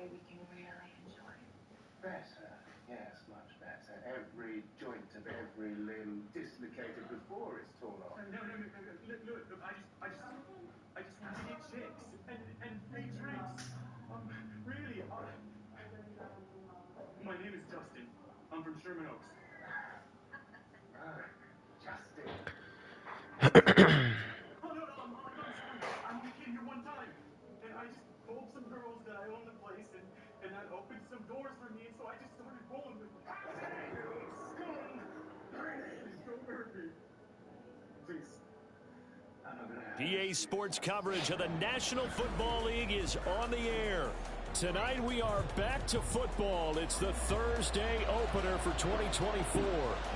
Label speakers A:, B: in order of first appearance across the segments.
A: way we can really enjoy it.
B: Better, yes, much better. Every joint of every limb dislocated before it's torn off.
C: No. Look, I just want to get chicks and free drinks. Really, my name is Justin. I'm from Sherman Oaks.
B: Justin.
C: Oh, no, I'm sorry. I only came here one time. And I just told some girls that I own the place, and that opened some doors for me, and so I just started rolling with them.
B: Hey, you scum!
C: Please don't hurt me. Please.
D: PA Sports coverage of the National Football League is on the air. Tonight we are back to football. It's the Thursday opener for 2024,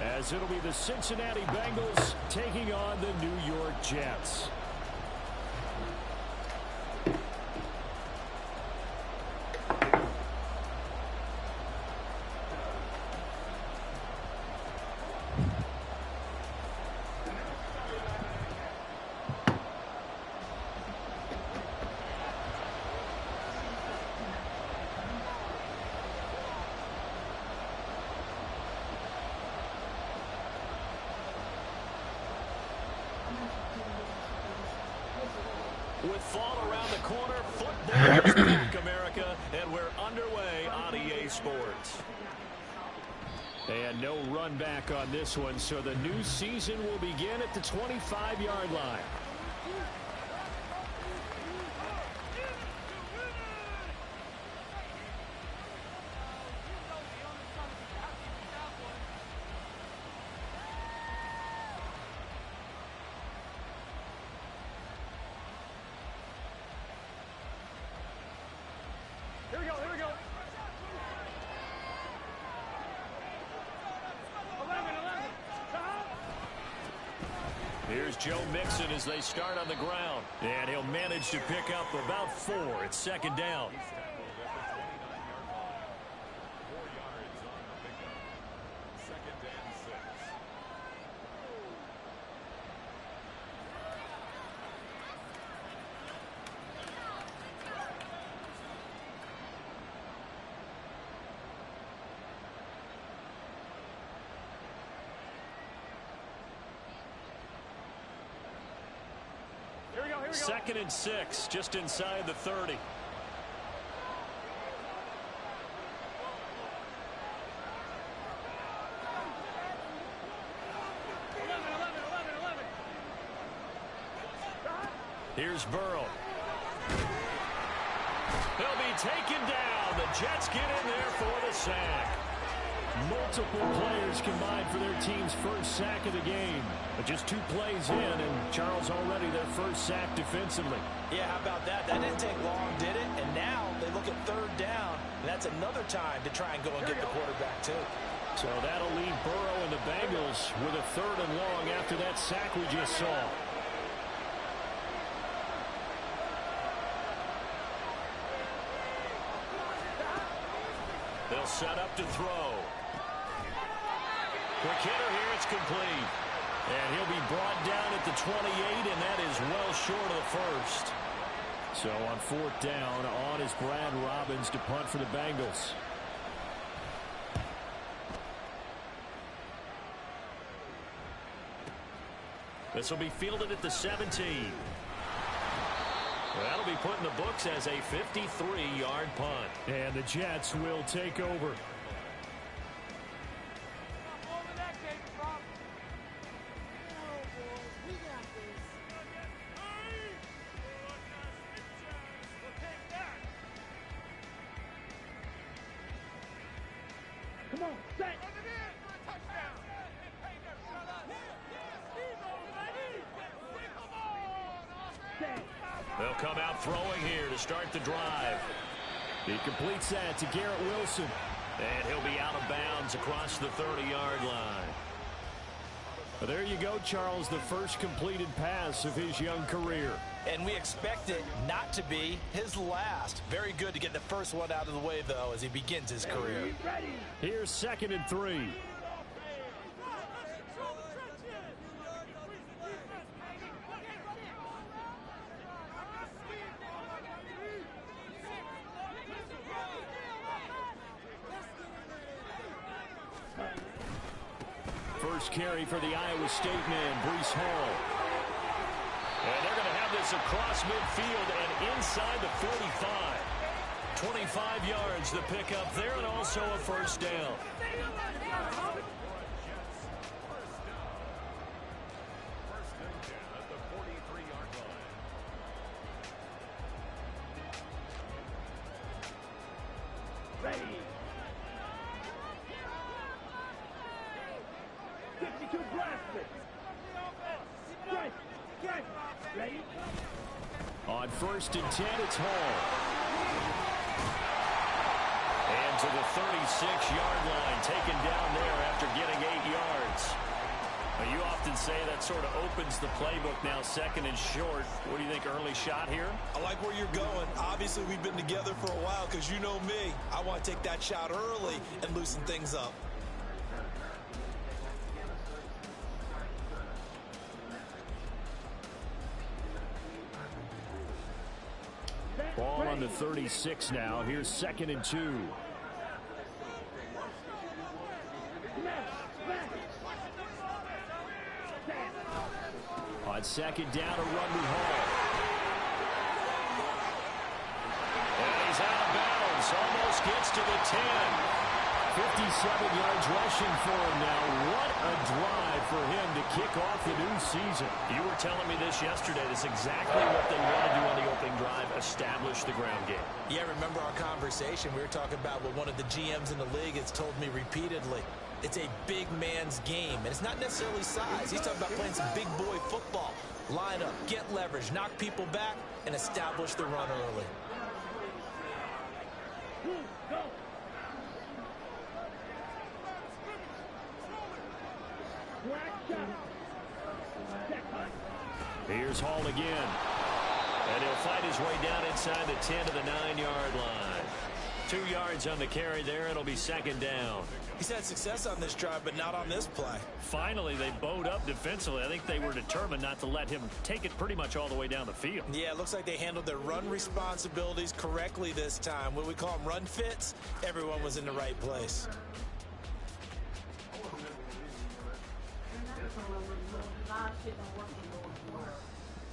D: as it'll be the Cincinnati Bengals taking on the New York Jets. With fall around the corner, football is back, America, and we're underway on EA Sports. And no run back on this one, so the new season will begin at the 25-yard line.
C: Here we go. 11.
D: Here's Joe Mixon as they start on the ground. And he'll manage to pick up about 4. It's second down. Second and 6, just inside the 30. Here's Burrow. He'll be taken down. The Jets get in there for the sack. Multiple players combined for their team's first sack of the game. But just 2 plays in, and Charles already their first sack defensively.
E: Yeah, how about that? That didn't take long, did it? And now they look at third down, and that's another time to try and go and get the quarterback, too.
D: So that'll leave Burrow and the Bengals with a 3rd and long after that sack we just saw. They'll set up to throw. Quick hitter here, it's complete. And he'll be brought down at the 28, and that is well short of the first. So on 4th down, on is Brad Robbins to punt for the Bengals. This will be fielded at the 17. That'll be put in the books as a 53-yard punt. And the Jets will take over.
C: Come on, set.
D: They'll come out throwing here to start the drive. He completes that to Garrett Wilson. And he'll be out of bounds across the 30-yard line. Well, there you go, Charles, the first completed pass of his young career.
E: And we expect it not to be his last. Very good to get the first one out of the way, though, as he begins his career.
D: Here's 2nd and 3. first carry for the Iowa State man, Breece Hall. And they're going to have this across midfield and inside the 45. 25 yards to pick up there, and also a first down. On 1st and 10, it's Hall. And to the 36-yard line, taken down there after getting 8 yards. Well, you often say that sort of opens the playbook now, 2nd and short. What do you think, early shot here?
E: I like where you're going. Obviously, we've been together for a while because you know me. I want to take that shot early and loosen things up.
D: Ball on the 36 now. Here's 2nd and 2. On 2nd down, a run with Hall. And he's out of bounds. Almost gets to the 10. 57 yards rushing for him now. What a drive for him to kick off the new season.
E: You were telling me this yesterday. That's exactly what they want to do on the opening drive, establish the ground game. Yeah, remember our conversation. We were talking about what one of the GMs in the league has told me repeatedly. It's a big man's game, and it's not necessarily size. He's talking about playing some big boy football. Line up, get leverage, knock people back, and establish the run early.
D: Here's Hall again. And he'll fight his way down inside the 10 to the 9-yard line. 2 yards on the carry there. It'll be 2nd down.
E: He's had success on this drive, but not on this play.
D: Finally, they bowed up defensively. I think they were determined not to let him take it pretty much all the way down the field.
E: Yeah, it looks like they handled their run responsibilities correctly this time. What we call them run fits, everyone was in the right place.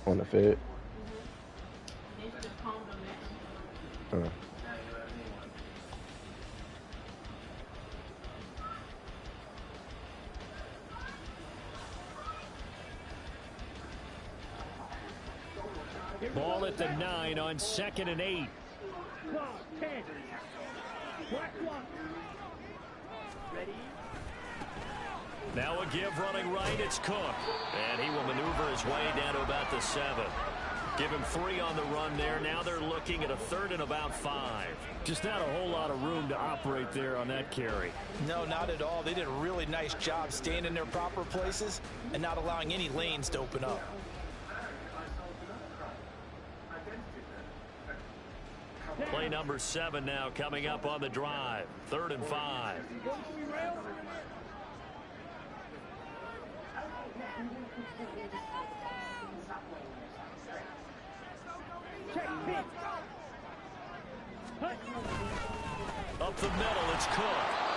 F: On the Fed.
D: Ball at the 9 on 2nd and 8. Now a give running right, it's Cook. And he will maneuver his way down to about the 7. Give him 3 on the run there. Now they're looking at a 3rd and about 5. Just not a whole lot of room to operate there on that carry.
E: No, not at all. They did a really nice job staying in their proper places and not allowing any lanes to open up.
D: Play number 7 now coming up on the drive. 3rd and 5. Up the middle, it's Cook.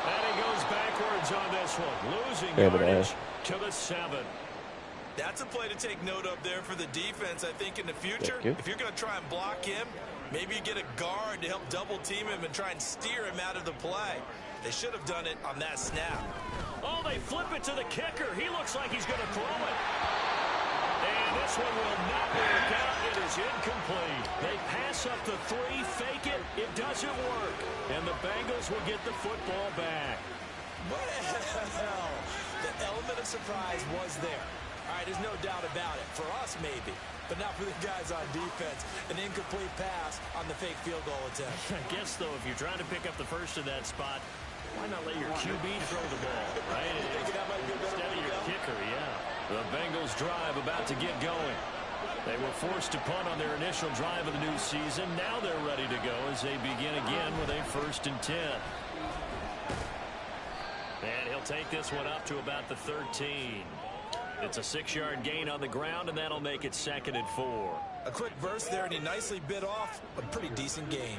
D: And he goes backwards on this one. Losing yardage to the 7.
E: That's a play to take note of there for the defense, I think, in the future. If you're going to try and block him, maybe you get a guard to help double team him and try and steer him out of the play. They should have done it on that snap.
D: Oh, they flip it to the kicker. He looks like he's going to throw it. And this one will not work out. It is incomplete. They pass up the 3, fake it. It doesn't work. And the Bengals will get the football back.
E: Well, the element of surprise was there. All right, there's no doubt about it. For us, maybe. But not for the guys on defense. An incomplete pass on the fake field goal attempt.
D: I guess, though, if you're trying to pick up the first in that spot, why not let your QB throw the ball, right? Instead of your kicker, yeah. The Bengals drive about to get going. They were forced to punt on their initial drive of the new season. Now they're ready to go as they begin again with a 1st and 10. And he'll take this one up to about the 13. It's a 6-yard gain on the ground, and that'll make it 2nd and 4.
E: A quick burst there, and he nicely bit off a pretty decent gain.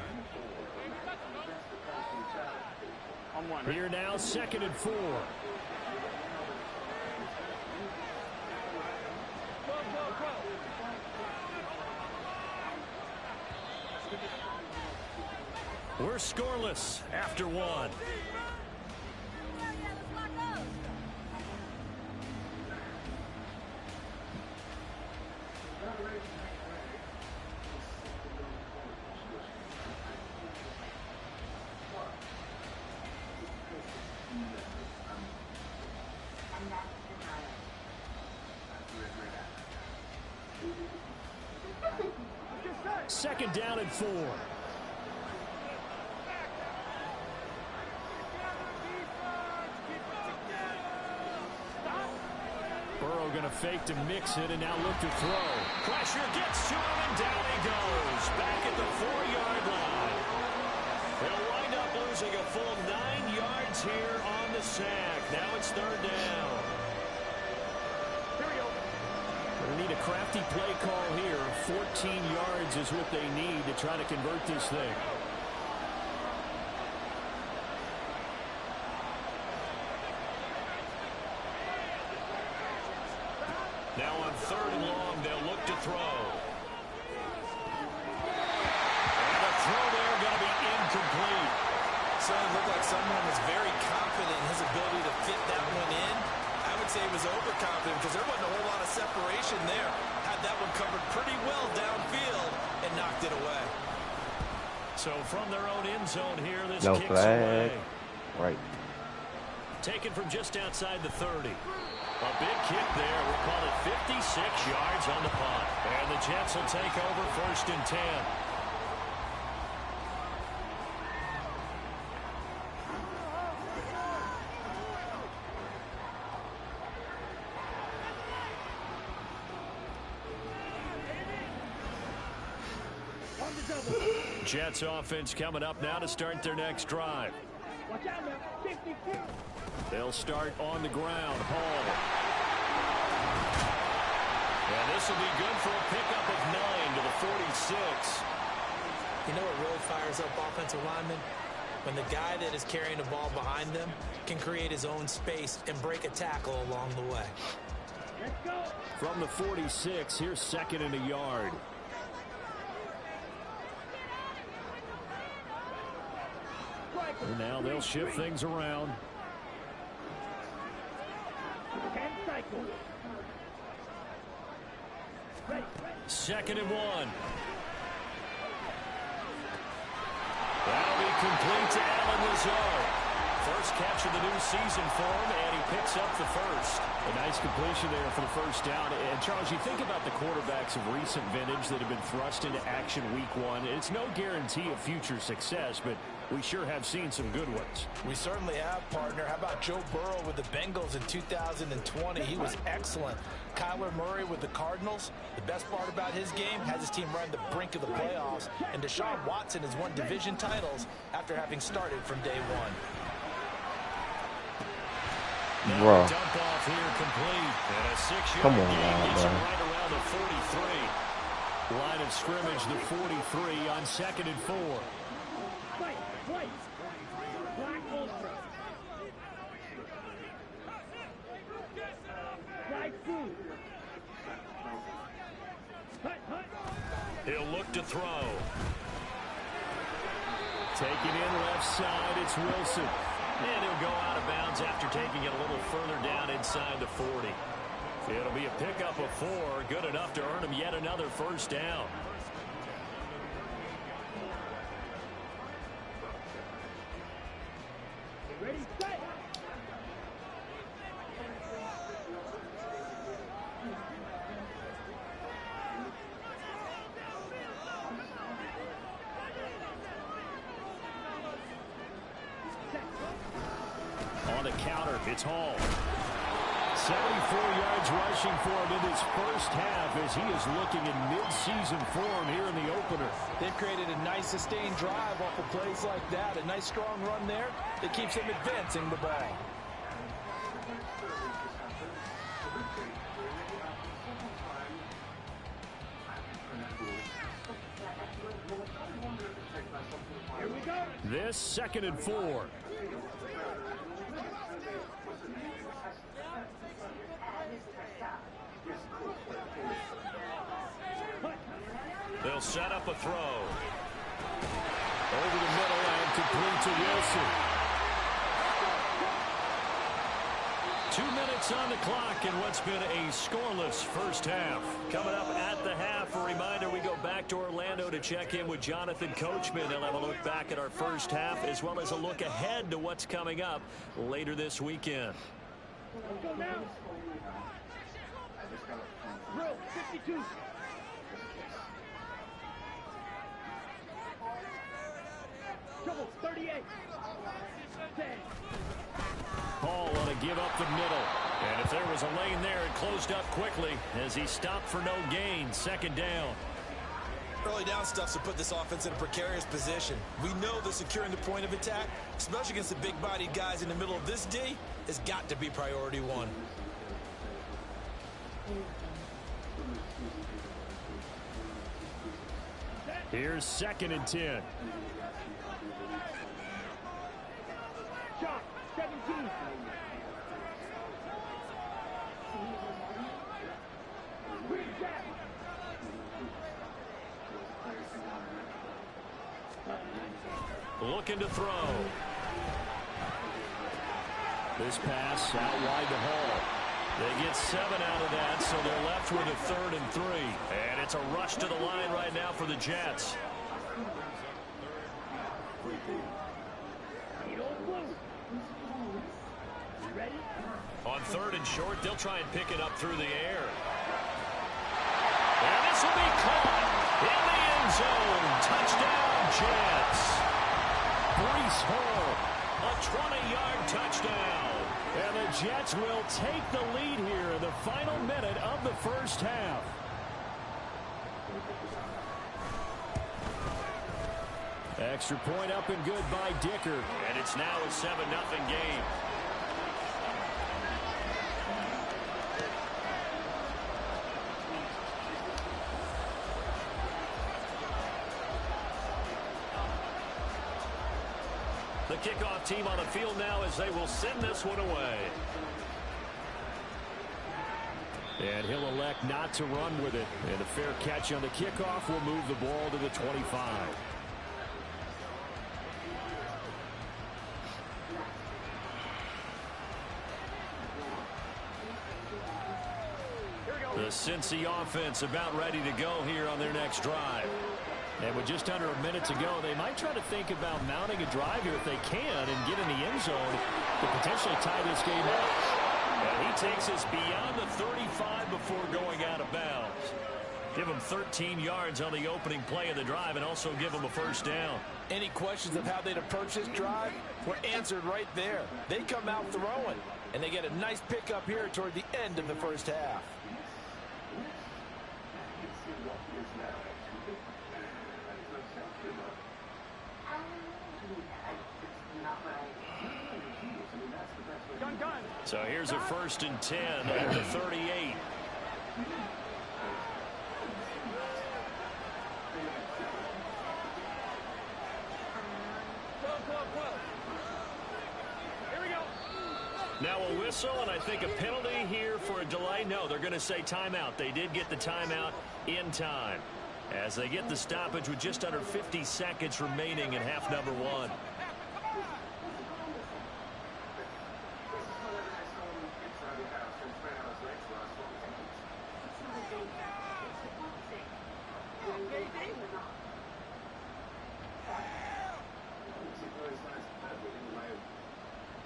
D: Here now, 2nd and 4. We're scoreless after one. Second down and 4. Burrow going to fake to mix it and now look to throw. Pressure gets to him and down he goes. Back at the 4-yard line. They'll wind up losing a full 9 yards here on the sack. Now it's third down. They need a crafty play call here. 14 yards is what they need to try to convert this thing. Now on third and long, they'll look to throw. And the throw there going to be incomplete.
E: So it looked like someone was very confident in his ability to fit that one in. I would say he was overconfident because there wasn't a whole lot of separation there. Had that one covered pretty well downfield and knocked it away.
D: So from their own end zone here, this
F: No
D: kicks
F: flag.
D: away.
F: Right.
D: Taken from just outside the 30. A big kick there. We'll call it 56 yards on the punt. And the Jets will take over first and 10. Jets offense coming up now to start their next drive. They'll start on the ground. Hall. And this will be good for a pickup of 9 to the 46.
E: You know what really fires up offensive linemen? When the guy that is carrying the ball behind them can create his own space and break a tackle along the way.
D: From the 46, here's second and a yard. And now they'll shift things around. Second and 1. That'll be complete to Allen Lazard. First catch of the new season for him, and he picks up the first. A nice completion there for the first down. And, Charles, you think about the quarterbacks of recent vintage that have been thrust into action week 1. It's no guarantee of future success, but we sure have seen some good ones.
E: We certainly have, partner. How about Joe Burrow with the Bengals in 2020? He was excellent. Kyler Murray with the Cardinals. The best part about his game has his team right on the brink of the playoffs. And Deshaun Watson has won division titles after having started from day one.
F: Bro.
D: Dump off here complete. And a 6-yard
F: Come on
D: gain
F: now,
D: gets him
F: bro.
D: right around the 43. Line of scrimmage, the 43 on second and 4. He'll look to throw. Taking in left side, it's Wilson. And he'll go out of bounds after taking it a little further down inside the 40. It'll be a pickup of 4, good enough to earn him yet another first down.
G: Ready, set.
D: On the counter, it's Hall. 74 yards rushing for him in his first half as he is looking in mid-season form here in the opener.
E: They've created a nice sustained drive off of plays like that. A nice strong run there that keeps them advancing the ball.
G: Here we go.
D: This second and 4. They'll set up a throw. Over the middle, complete to Wilson. 2 minutes on the clock in what's been a scoreless first half. Coming up at the half, a reminder we go back to Orlando to check in with Jonathan Coachman. They'll have a look back at our first half as well as a look ahead to what's coming up later this weekend.
G: Let's go now. Drill 52. Trouble 38. 10.
D: Paul on a give up the middle. And if there was a lane there, it closed up quickly as he stopped for no gain. Second down.
E: Early down stuff to put this offense in a precarious position. We know that securing the point of attack, especially against the big-bodied guys in the middle of this D, has got to be priority one.
D: Here's 2nd and 10.
G: Shot 17.
D: Looking to throw. This pass out wide to Hall. They get 7 out of that, so they're left with a 3rd and 3. And it's a rush to the line right now for the Jets. On 3rd and short, they'll try and pick it up through the air. And this will be caught in the end zone. Touchdown, Jets. Breece Hall, a 20-yard touchdown. And the Jets will take the lead here in the final minute of the first half. Extra point up and good by Dicker. And it's now a 7-0 game. The kickoff team on the field now as they will send this one away. And he'll elect not to run with it. And a fair catch on the kickoff will move the ball to the 25. The Cincy offense about ready to go here on their next drive. And with just under a minute to go, they might try to think about mounting a drive here if they can and get in the end zone to potentially tie this game up. And he takes us beyond the 35 before going out of bounds. Give him 13 yards on the opening play of the drive and also give him a first down.
E: Any questions of how they'd approach this drive were answered right there. They come out throwing, and they get a nice pickup here toward the end of the first half.
D: So here's a 1st and 10 at the 38.
G: Here we go.
D: Now a whistle, and I think a penalty here for a delay. No, they're going to say timeout. They did get the timeout in time as they get the stoppage with just under 50 seconds remaining in half number 1.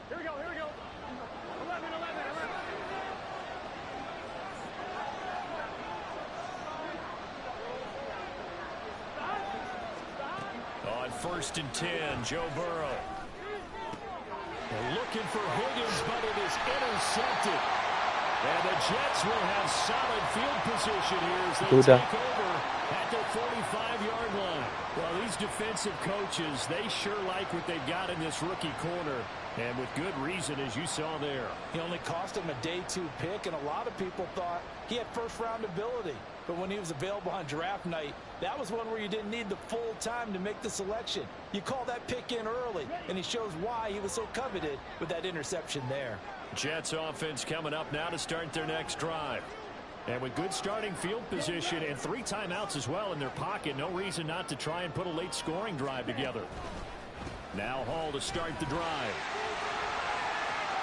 G: Here we go. 11.
D: On 1st and 10, Joe Burrow. They're looking for Higgins, but it is intercepted. And the Jets will have solid field position here as they take over at their 45-yard line. Well, these defensive coaches, they sure like what they've got in this rookie corner. And with good reason, as you saw there.
E: He only cost him a day 2 pick, and a lot of people thought he had first-round ability. But when he was available on draft night, that was one where you didn't need the full time to make the selection. You call that pick in early, and he shows why he was so coveted with that interception there.
D: Jets offense coming up now to start their next drive. And with good starting field position and 3 timeouts as well in their pocket, no reason not to try and put a late scoring drive together. Now Hall to start the drive.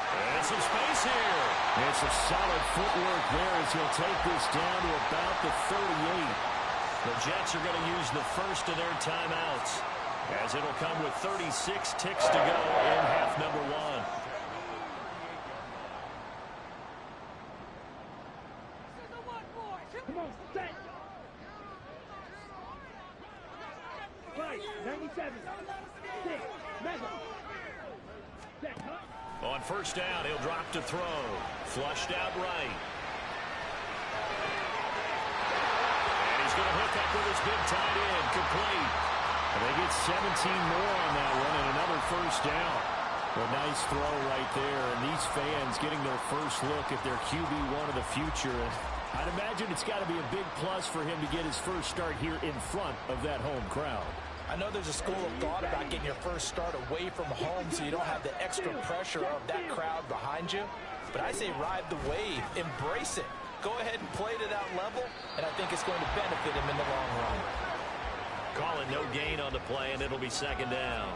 D: And some space here. And some solid footwork there as he'll take this down to about the 38. The Jets are going to use the first of their timeouts, as it'll come with 36 ticks to go in half number one.
G: Come on, set. Right, 97. 6. Madden. Set, huh?
D: On first down, he'll drop to throw. Flushed out right. And he's going to hook up with his big tight end. Complete. And they get 17 more on that one and another first down. A nice throw right there. And these fans getting their first look at their QB1 of the future. And I'd imagine it's got to be a big plus for him to get his first start here in front of that home crowd.
E: I know there's a school of thought about getting your first start away from home so you don't have the extra pressure of that crowd behind you. But I say ride the wave. Embrace it. Go ahead and play to that level, and I think it's going to benefit him in the long run.
D: Call it no gain on the play, and it'll be second down.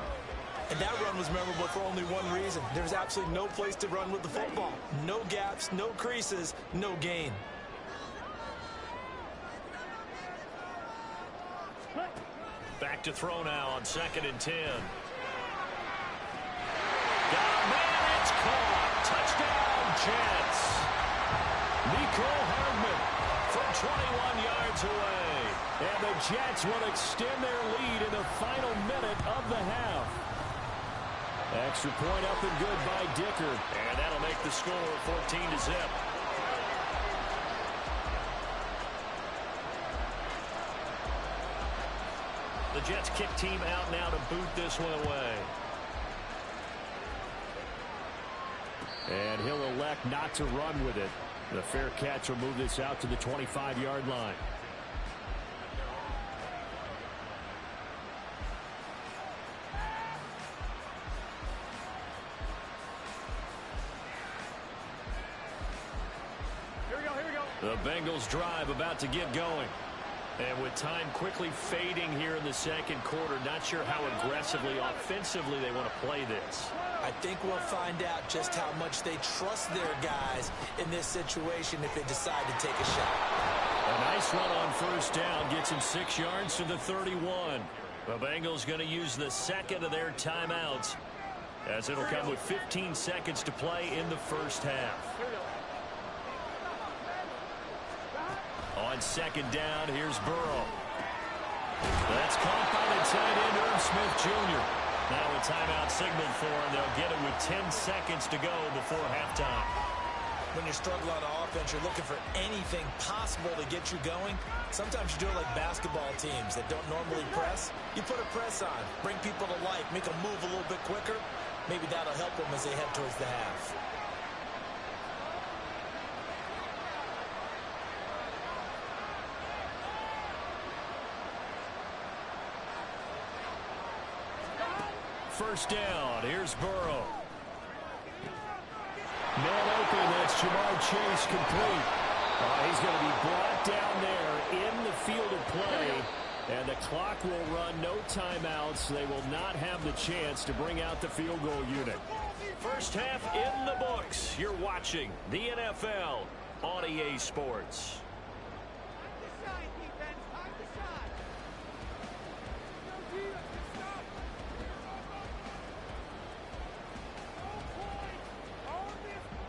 E: And that run was memorable for only one reason. There's absolutely no place to run with the football. No gaps, no creases, no gain.
D: Back to throw now on 2nd and 10. Got a man, it's caught. Touchdown, Jets. Nico Hardman from 21 yards away. And the Jets will extend their lead in the final minute of the half. Extra point up and good by Dicker. And that'll make the score 14-0. The Jets kick team out now to boot this one away. And he'll elect not to run with it. The fair catch will move this out to the 25-yard line.
G: Here we go, here we go.
D: The Bengals drive about to get going. And with time quickly fading here in the second quarter, not sure how aggressively, offensively they want to play this.
E: I think we'll find out just how much they trust their guys in this situation if they decide to take a shot.
D: A nice run on first down gets him 6 yards to the 31. The Bengals going to use the second of their timeouts, as it'll come with 15 seconds to play in the first half. On second down, here's Burrow. That's caught by the tight end, Irv Smith Jr. Now a timeout signaled for, and they'll get it with 10 seconds to go before halftime.
E: When you're struggling on offense, you're looking for anything possible to get you going. Sometimes you do it like basketball teams that don't normally press. You put a press on, bring people to life, make them move a little bit quicker. Maybe that'll help them as they head towards the half.
D: First down, here's Burrow. Man open, that's Jamar Chase complete. He's going to be brought down there in the field of play, and the clock will run, no timeouts. They will not have the chance to bring out the field goal unit. First half in the books. You're watching the NFL on EA Sports.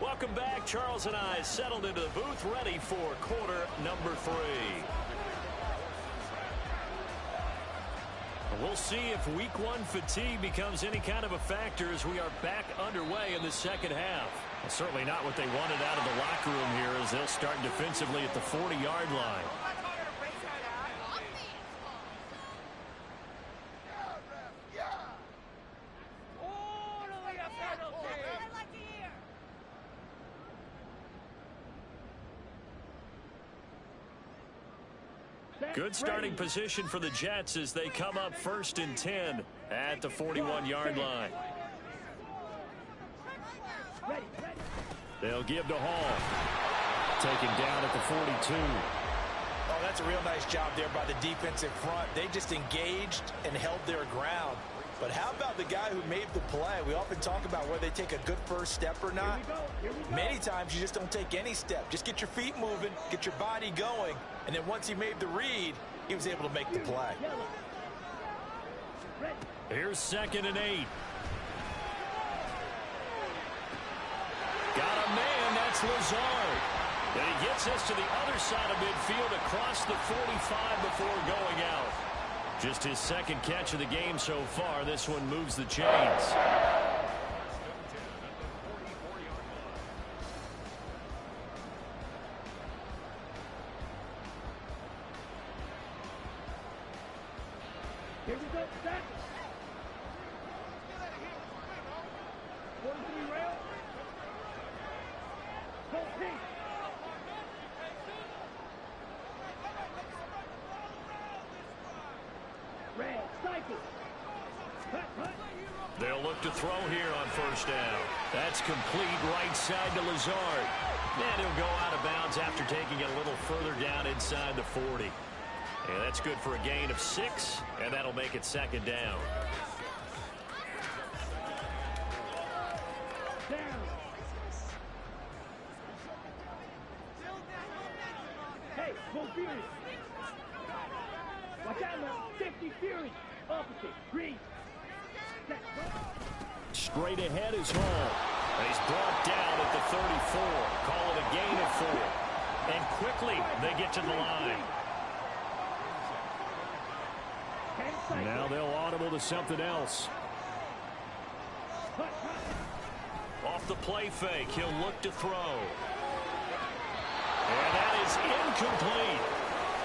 D: Welcome back. Charles and I settled into the booth, ready for quarter number 3. We'll see if week 1 fatigue becomes any kind of a factor as we are back underway in the second half. Well, certainly not what they wanted out of the locker room here, as they'll start defensively at the 40-yard line. Good starting position for the Jets as they come up 1st and 10 at the 41-yard line. They'll give to Hall. Taken down at the 42.
E: Oh, that's a real nice job there by the defensive front. They just engaged and held their ground. But how about the guy who made the play? We often talk about whether they take a good first step or not. Many times you just don't take any step. Just get your feet moving, get your body going, and then once he made the read, he was able to make the play.
D: Here's 2nd and 8. Got a man, that's Lazard. And he gets us to the other side of midfield across the 45 before going out. Just his 2nd catch of the game so far. This one moves the chains.
G: Here we go, set. 43 rail. 14. Red, cycle. Cut.
D: They'll look to throw here on 1st down. That's complete, right side to Lazard. And he'll go out of bounds after taking it a little further down inside the 40. And that's good for a gain of 6, and that'll make it 2nd down.
G: Down. Hey, go Fury. Watch out now. 50 Fury. Opposite. Green.
D: Straight ahead is Hall. And he's brought down at the 34. Call it a gain of 4. And quickly they get to the line. Now they'll audible to something else. Off the play fake, he'll look to throw. And that is incomplete.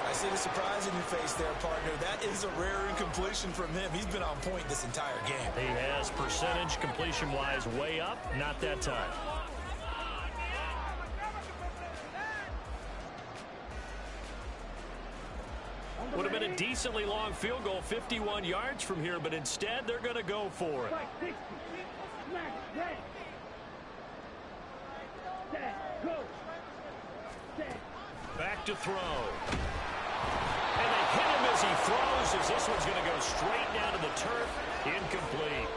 E: I see the surprise in your face there, partner. That is a rare incompletion from him. He's been on point this entire game.
D: He has percentage completion-wise way up, not that time. Would have been a decently long field goal, 51 yards from here, but instead they're going to go for it. Back to throw. And they hit him as he throws, as this one's going to go straight down to the turf. Incomplete.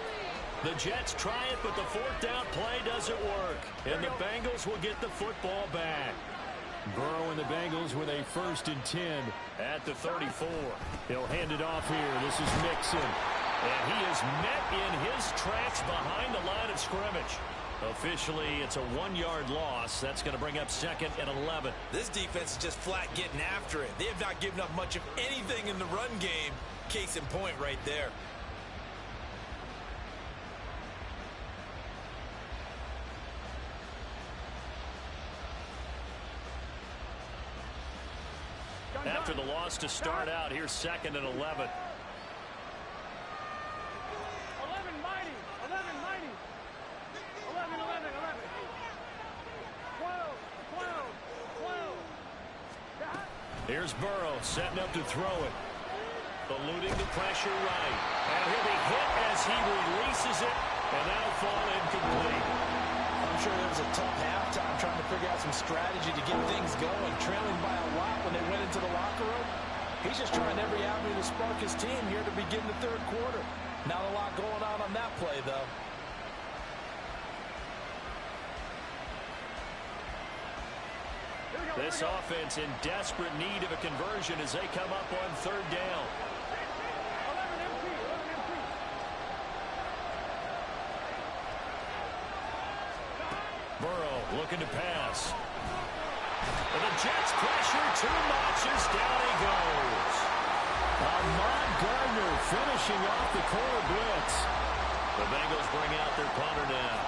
D: The Jets try it, but the 4th down play doesn't work. And the Bengals will get the football back. Burrow and the Bengals with a 1st and 10 at the 34. He'll hand it off here. This is Mixon. And he is met in his tracks behind the line of scrimmage. Officially, it's a 1-yard loss. That's going to bring up 2nd and 11.
E: This defense is just flat getting after it. They have not given up much of anything in the run game. Case in point right there.
D: After the loss to start out, here's 2nd and 11.
G: 11 mighty. 11 mighty. 11. 12.
D: Here's Burrow setting up to throw it. Eluding the pressure right. And he'll be hit as he releases it. And that'll fall incomplete.
E: I'm sure there was a tough halftime trying to figure out some strategy to get things going. Trailing by a lot when they went into the locker room. He's just trying every avenue to spark his team here to begin the 3rd quarter. Not a lot going on that play, though.
D: This offense in desperate need of a conversion as they come up on 3rd down. Burrow looking to pass. And the Jets pressure 2 notches. Down he goes. Ahmad Gardner finishing off the corner blitz. The Bengals bring out their punter now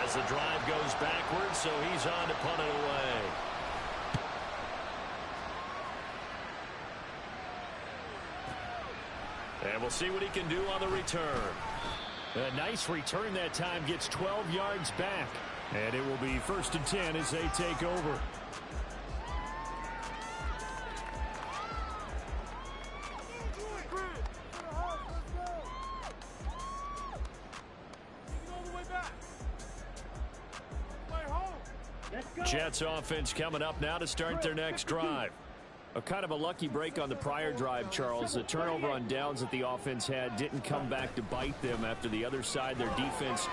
D: as the drive goes backwards, so he's on to punt it away. And we'll see what he can do on the return. A nice return that time, gets 12 yards back. And it will be 1st and 10 as they take over. Jets offense coming up now to start their next drive. A kind of a lucky break on the prior drive, Charles. The turnover on downs that the offense had didn't come back to bite them after the other side. Their defense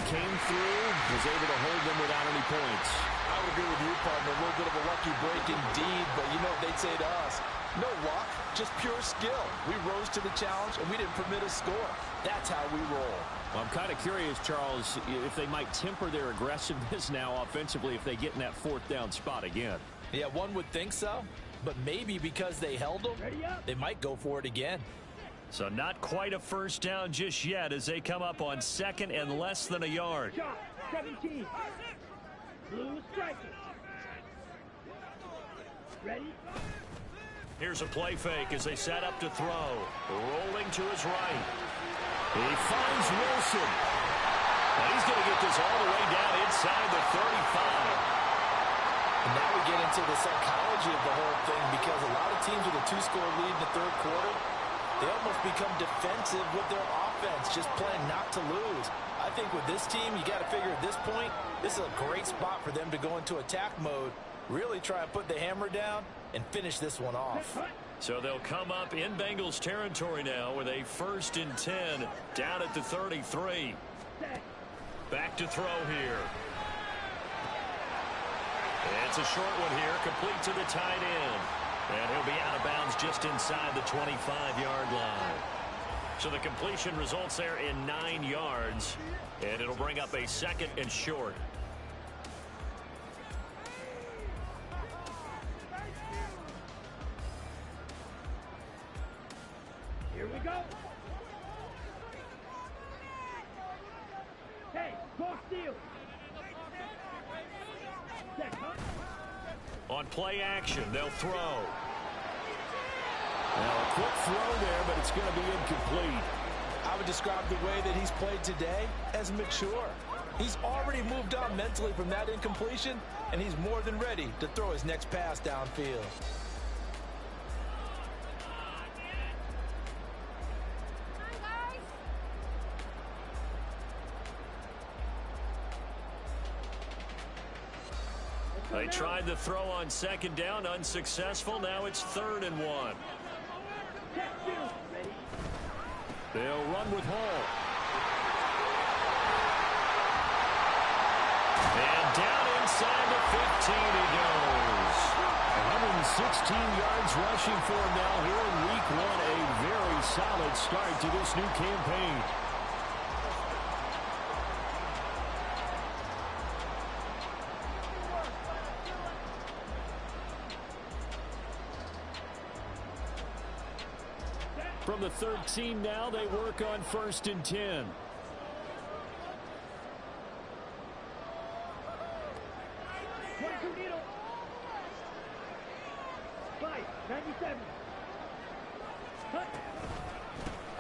D: came through, was able to hold them without any points.
E: I would agree with you, partner. A little bit of a lucky break indeed, but you know what they'd say to us? No luck, just pure skill. We rose to the challenge, and we didn't permit a score. That's how we roll.
D: Well, I'm kind of curious, Charles, if they might temper their aggressiveness now offensively if they get in that fourth down spot again.
E: Yeah, one would think so. But maybe because they held them, they might go for it again.
D: So not quite a first down just yet as they come up on second and less than a yard.
G: Shot, 17. Blue striker. Ready?
D: Here's a play fake as they set up to throw. Rolling to his right. He finds Wilson. And he's going to get this all the way down inside the 35.
E: And now we get into the psychology of the whole thing, because a lot of teams with a 2-score lead in the third quarter, they almost become defensive with their offense, just playing not to lose. I think with this team, you got to figure at this point, this is a great spot for them to go into attack mode, really try and put the hammer down and finish this one off.
D: So they'll come up in Bengals territory now with a 1st and 10 down at the 33. Back to throw here. It's a short one here, complete to the tight end. And he'll be out of bounds just inside the 25-yard line. So the completion results there in 9 yards. And it'll bring up a 2nd and short.
G: Here we go. Hey, go steal.
D: On play action, they'll throw. Now a quick throw there, but it's going to be incomplete.
E: I would describe the way that he's played today as mature. He's already moved on mentally from that incompletion, and he's more than ready to throw his next pass downfield.
D: They tried the throw on 2nd down, unsuccessful. Now it's 3rd and 1. They'll run with Hall. And down inside the 15 he goes. 116 yards rushing for him now here in week 1. A very solid start to this new campaign. From the 13 now, they work on 1st and 10.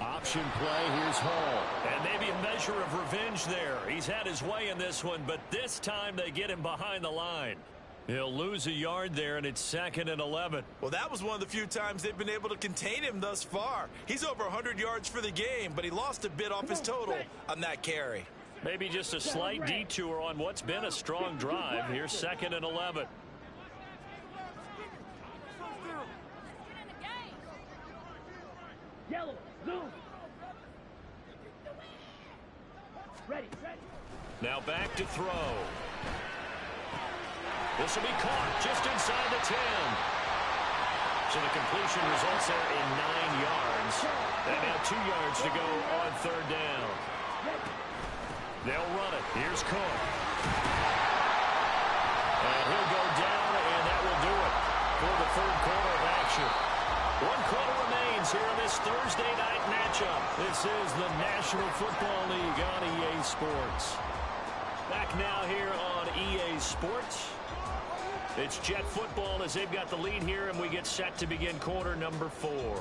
D: Option play, here's Hall. And maybe a measure of revenge there. He's had his way in this one, but this time they get him behind the line. He'll lose a yard there, and it's 2nd and 11.
E: Well, that was one of the few times they've been able to contain him thus far. He's over 100 yards for the game, but he lost a bit off his total on that carry.
D: Maybe just a slight detour on what's been a strong drive. Here's 2nd and 11.
G: Yellow, zoom. Ready.
D: Now back to throw. This will be caught just inside the 10. So the completion results there in 9 yards. And now 2 yards to go on 3rd down. They'll run it. Here's Cook. And he'll go down, and that will do it for the 3rd quarter of action. 1 quarter remains here in this Thursday night matchup. This is the National Football League on EA Sports. Back now here on EA Sports. It's Jet football as they've got the lead here, and we get set to begin quarter number 4.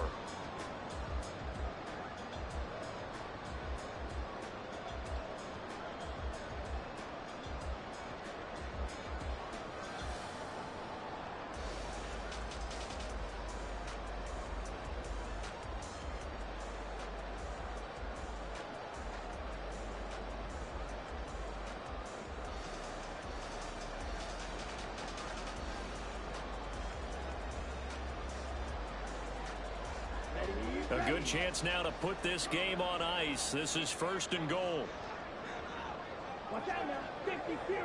D: A good chance now to put this game on ice. This is 1st and goal.
G: Watch out now. 50 Fury.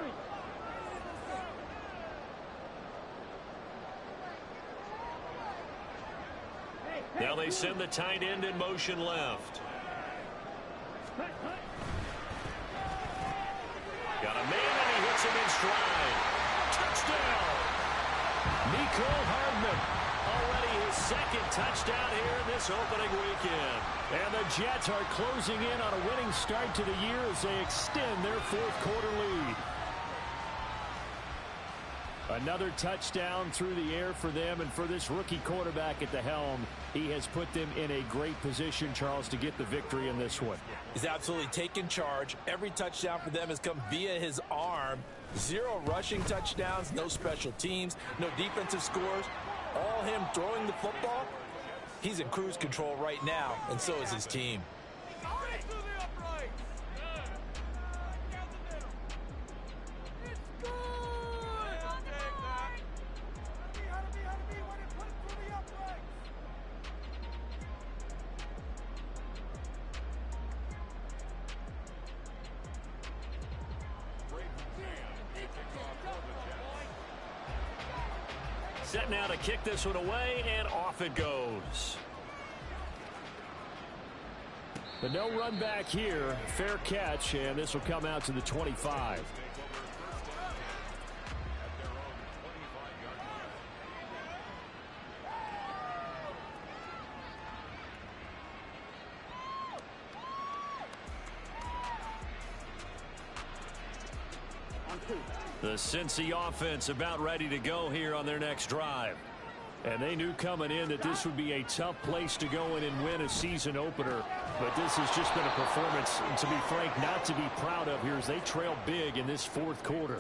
D: Now they send the tight end in motion left. Got a man, and he hits him in stride. Touchdown! Nico Hardman. Already his 2nd touchdown here in this opening weekend. And the Jets are closing in on a winning start to the year as they extend their 4th quarter lead. Another touchdown through the air for them, and for this rookie quarterback at the helm, he has put them in a great position, Charles, to get the victory in this one.
E: He's absolutely taken charge. Every touchdown for them has come via his arm. 0 rushing touchdowns, no special teams, no defensive scores. All him throwing the football. He's in cruise control right now, and so is his team.
D: Set now to kick this one away, and off it goes. But no run back here. Fair catch, and this will come out to the 25. The Cincy offense about ready to go here on their next drive. And they knew coming in that this would be a tough place to go in and win a season opener. But this has just been a performance, to be frank, not to be proud of here as they trail big in this 4th quarter.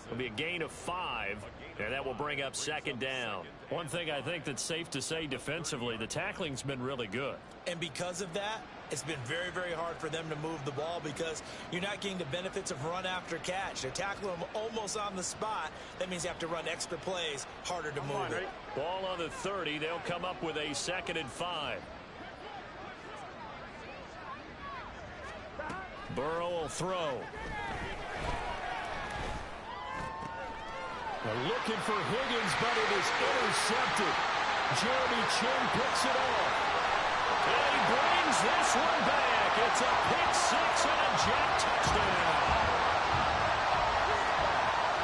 D: It'll be a gain of 5, and that will bring up 2nd down. One thing I think that's safe to say defensively, the tackling's been really good.
E: And because of that, it's been very, very hard for them to move the ball because you're not getting the benefits of run after catch. They're tackling them almost on the spot. That means you have to run extra plays, harder to move it.
D: Ball on the 30. They'll come up with a 2nd and 5. Burrow will throw. They're looking for Higgins, but it is intercepted. Jeremy Chin picks it off. And he brings this one back. It's a pick 6 and a Jet touchdown.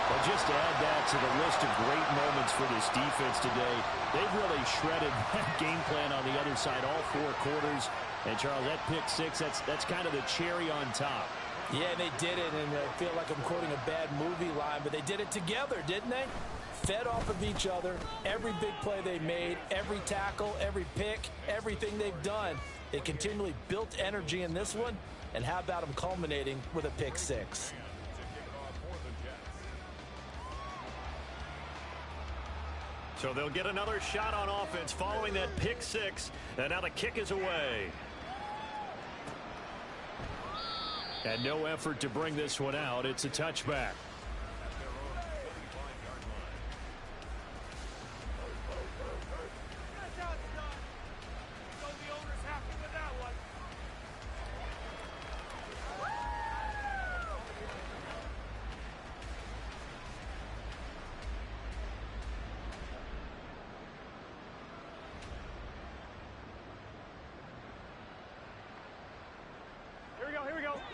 D: Well, just to add that to the list of great moments for this defense today, they've really shredded that game plan on the other side all 4 quarters. And, Charles, that pick 6, that's kind of the cherry on top.
E: Yeah, they did it, and I feel like I'm quoting a bad movie line, but they did it together, didn't they? Fed off of each other, every big play they made, every tackle, every pick, everything they've done. They continually built energy in this one, and how about them culminating with a pick 6?
D: So they'll get another shot on offense following that pick 6, and now the kick is away. And no effort to bring this one out. It's a touchback.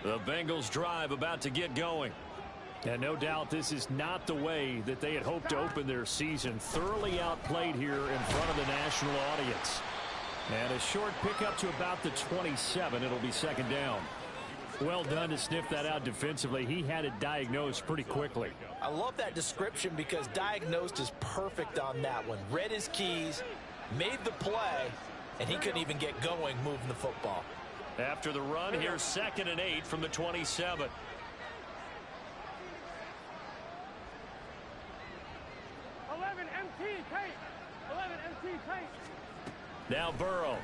D: The Bengals drive about to get going. And no doubt this is not the way that they had hoped to open their season. Thoroughly outplayed here in front of the national audience. And a short pickup to about the 27. It'll be 2nd down. Well done to sniff that out defensively. He had it diagnosed pretty quickly.
E: I love that description because diagnosed is perfect on that one. Read his keys, made the play, and he couldn't even get going moving the football.
D: After the run, here's 2nd and 8 from the 27.
G: 11 MT tape. 11 MT tape.
D: Now Burrow.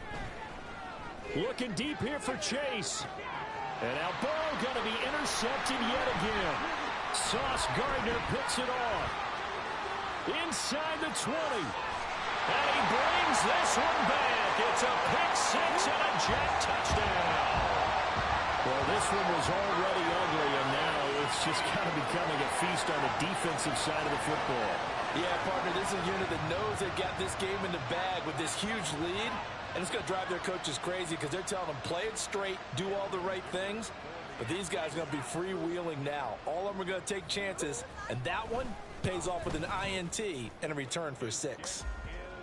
D: Looking deep here for Chase. And now Burrow going to be intercepted yet again. Sauce Gardner picks it off. Inside the 20. And he brings this one back. It's a pick six and a Jet touchdown. Well, this one was already ugly, and now it's just kind of becoming a feast on the defensive side of the football.
E: Yeah, partner, this is a unit that knows they got this game in the bag with this huge lead, and it's going to drive their coaches crazy because they're telling them play it straight, do all the right things. But these guys are going to be freewheeling now. All of them are going to take chances, and that one pays off with an INT and a return for 6.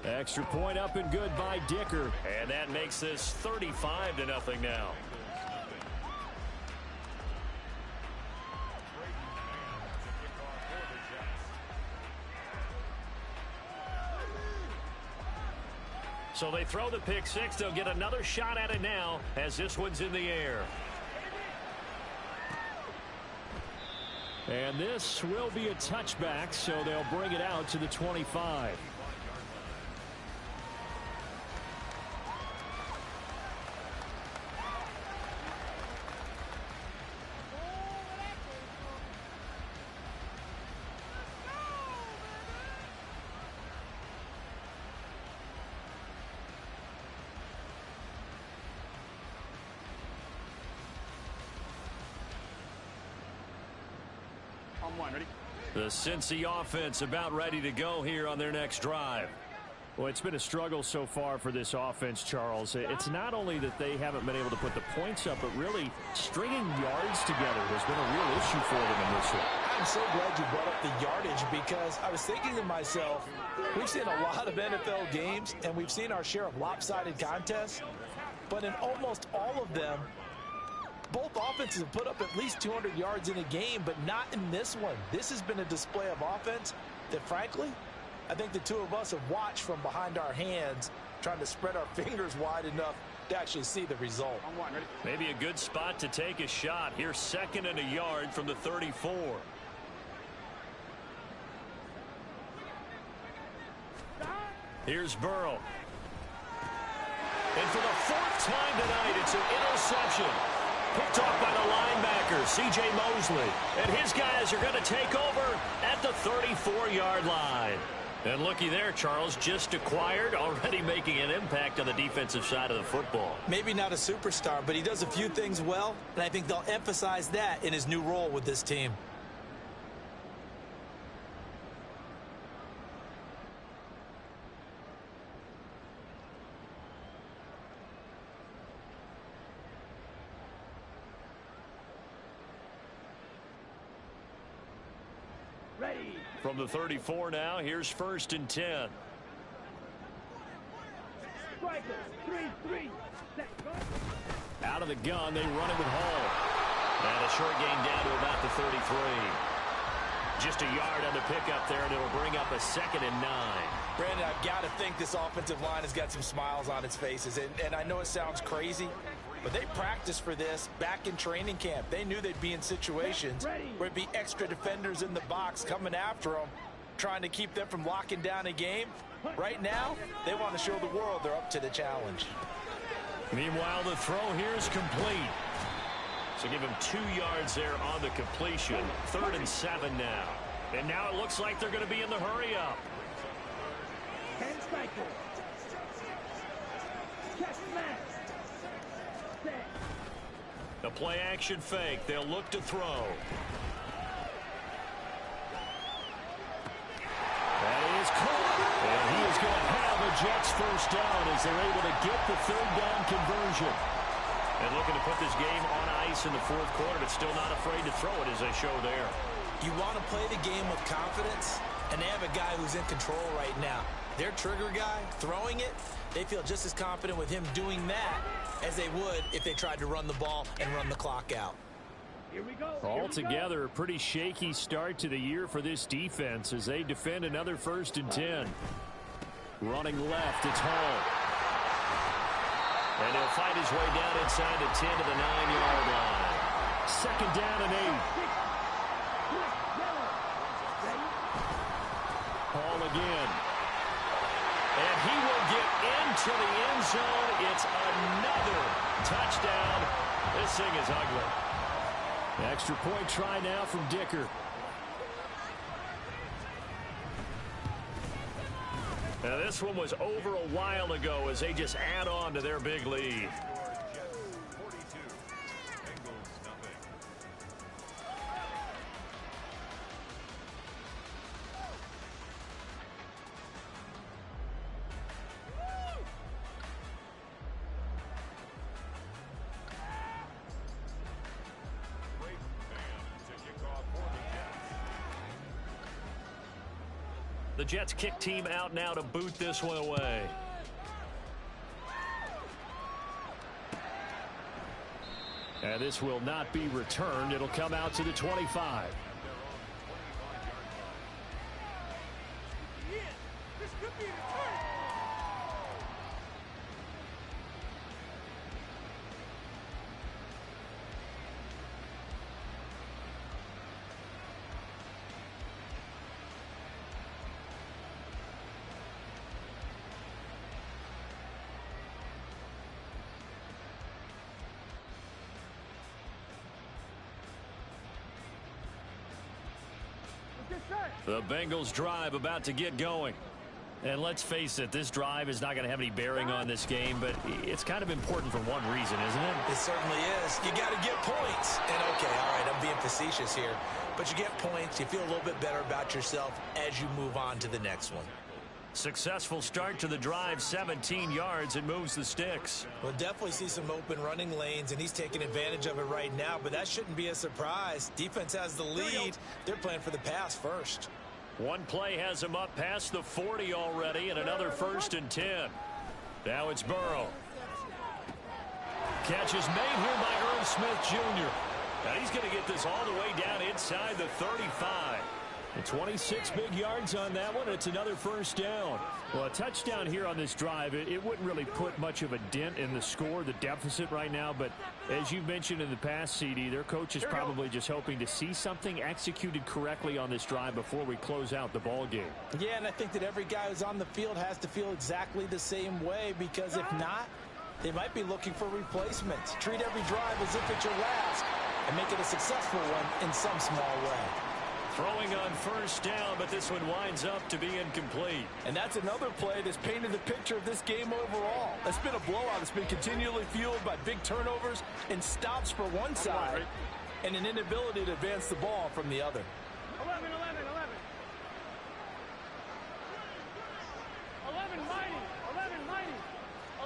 D: Extra point up and good by Dicker. And that makes this 35-0 now. So they throw the pick six. They'll get another shot at it now as this one's in the air. And this will be a touchback, so they'll bring it out to the 25. The Cincy offense about ready to go here on their next drive. Well, it's been a struggle so far for this offense, Charles. It's not only that they haven't been able to put the points up, but really stringing yards together has been a real issue for them in this one.
E: I'm so glad you brought up the yardage because I was thinking to myself, we've seen a lot of NFL games, and we've seen our share of lopsided contests, but in almost all of them, both offenses have put up at least 200 yards in a game, but not in this one. This has been a display of offense that, frankly, I think the two of us have watched from behind our hands, trying to spread our fingers wide enough to actually see the result.
D: Maybe a good spot to take a shot. Here's 2nd and a yard from the 34. Here's Burrow. And for the 4th time tonight, it's an interception. Picked off by the linebacker, C.J. Mosley. And his guys are going to take over at the 34-yard line. And looky there, Charles, just acquired, already making an impact on the defensive side of the football.
E: Maybe not a superstar, but he does a few things well, and I think they'll emphasize that in his new role with this team.
D: From the 34 now, here's 1st and 10. Out of the gun, they run it with Hall. And a short gain down to about the 33. Just a yard on the pickup there, and it'll bring up a 2nd and 9.
E: Brandon, I've got to think this offensive line has got some smiles on its faces. And I know it sounds crazy, but they practiced for this back in training camp. They knew they'd be in situations where it'd be extra defenders in the box coming after them, trying to keep them from locking down a game. Right now, they want to show the world they're up to the challenge.
D: Meanwhile, the throw here is complete. So give him 2 yards there on the completion. 3rd and 7 now. And now it looks like they're going to be in the hurry-up. The play-action fake. They'll look to throw. That is caught. And he is going to have a Jets first down as they're able to get the 3rd down conversion. And looking to put this game on ice in the 4th quarter, but still not afraid to throw it as they show there.
E: You want to play the game with confidence, and they have a guy who's in control right now. Their trigger guy, throwing it, they feel just as confident with him doing that as they would if they tried to run the ball and run the clock out.
D: Altogether, a pretty shaky start to the year for this defense as they defend another 1st and 10. Running left, it's Hall. And he'll fight his way down inside the 10 to the 9-yard line. 2nd down and 8. Hall again. And he will get into the end zone. It's another touchdown. This thing is ugly. Extra point try now from Dicker. This one was over a while ago as they just add on to their big lead. The Jets kick team out now to boot this one away. And this will not be returned. It'll come out to the 25.
G: Yeah, this could be a return.
D: The Bengals drive about to get going. And let's face it, this drive is not going to have any bearing on this game, but it's kind of important for one reason, isn't it?
E: It certainly is. You got to get points. And okay, all right, I'm being facetious here. But you get points, you feel a little bit better about yourself as you move on to the next one.
D: Successful start to the drive, 17 yards, and moves the sticks.
E: We'll definitely see some open running lanes, and he's taking advantage of it right now, but that shouldn't be a surprise. Defense has the lead. They're playing for the pass first.
D: One play has him up past the 40 already, and another 1st and 10. Now it's Burrow. Catch is made here by Earl Smith Jr. Now he's going to get this all the way down inside the 35. And 26 big yards on that one. It's another 1st down. Well, a touchdown here on this drive, it wouldn't really put much of a dent in the score, the deficit right now. But as you've mentioned in the past, CD, their coach is probably just hoping to see something executed correctly on this drive before we close out the ball game.
E: Yeah, and I think that every guy who's on the field has to feel exactly the same way, because if not, they might be looking for replacements. Treat every drive as if it's your last and make it a successful one in some small way.
D: Throwing on 1st down, but this one winds up to be incomplete.
H: And that's another play that's painted the picture of this game overall. It's been a blowout. It's been continually fueled by big turnovers and stops for one side and an inability to advance the ball from the other.
G: 11, 11, 11. 11 mighty, 11 mighty,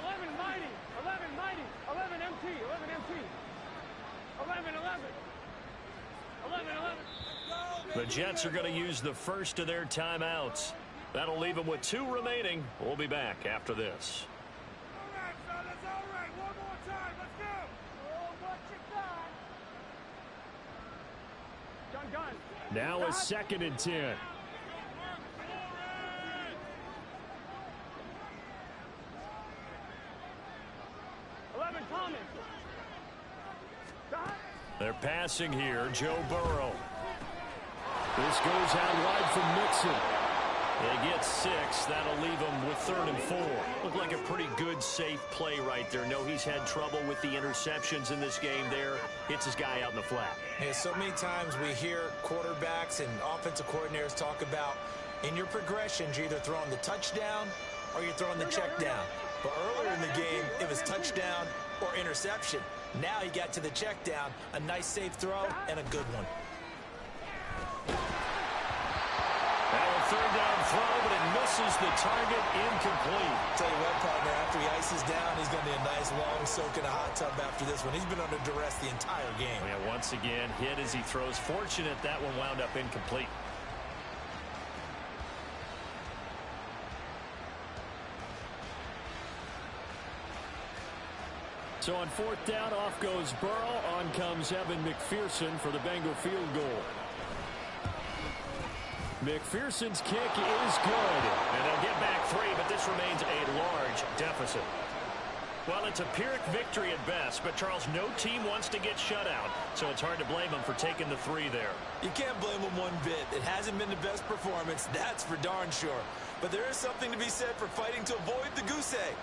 G: 11 mighty, 11 mighty, 11 MT, 11 MT, 11, 11, 11, 11.
D: The Jets are going to use the 1st of their timeouts. That'll leave them with 2 remaining. We'll be back after this.
G: All right, fellas, all right. One more time. Let's go. Oh, what you got? Gun.
D: Now a 2nd and 10.
G: Thomas.
D: They're passing here. Joe Burrow. This goes out wide from Mixon. They get 6. That'll leave them with 3rd and 4. Looked like a pretty good, safe play right there. No, he's had trouble with the interceptions in this game there. Hits his guy out in the flat.
E: Yeah, so many times we hear quarterbacks and offensive coordinators talk about in your progressions, you're either throwing the touchdown or you're throwing the check down. But earlier in the game, it was touchdown or interception. Now he got to the check down, a nice safe throw and a good one.
D: Now a 3rd down throw, but it misses the target, incomplete.
E: Tell you what, partner, after he ices down, he's going to be a nice long soak in a hot tub after this one. He's been under duress the entire game.
D: Yeah, once again, hit as he throws. Fortunate that one wound up incomplete. So on 4th down, off goes Burrow. On comes Evan McPherson for the Bengal field goal. McPherson's kick is good. And they'll get back 3, but this remains a large deficit. Well, it's a Pyrrhic victory at best, but Charles, no team wants to get shut out, so it's hard to blame them for taking the 3 there.
E: You can't blame them one bit. It hasn't been the best performance, that's for darn sure. But there is something to be said for fighting to avoid the goose egg.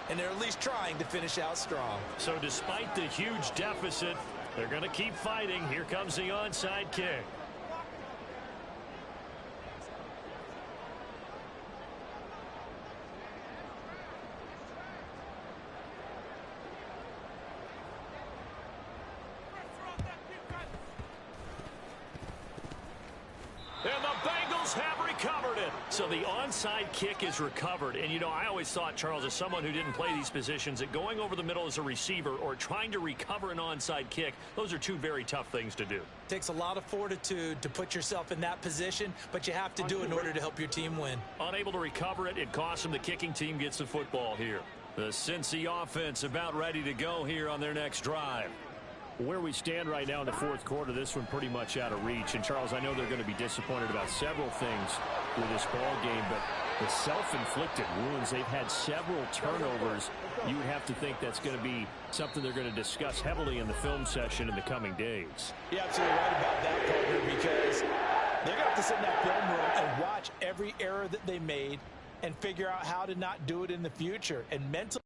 E: And they're at least trying to finish out strong.
D: So despite the huge deficit, they're going to keep fighting. Here comes the onside kick. recovered it. So the onside kick is recovered. And, you know, I always thought, Charles, as someone who didn't play these positions, that going over the middle as a receiver or trying to recover an onside kick, those are two very tough things to do.
E: It takes a lot of fortitude to put yourself in that position, but you have to do it in order to help your team win.
D: Unable to recover it, it costs them. The kicking team gets the football here. The Cincy offense about ready to go here on their next drive. Where we stand right now in the fourth quarter, this one pretty much out of reach. And, Charles, I know they're going to be disappointed about several things with this ball game, but the self-inflicted wounds, they've had several turnovers. You would have to think that's going to be something they're going to discuss heavily in the film session in the coming days.
H: You're absolutely right about that, partner, because they're going to have to sit in that film room and watch every error that they made and figure out how to not do it in the future. And mentally,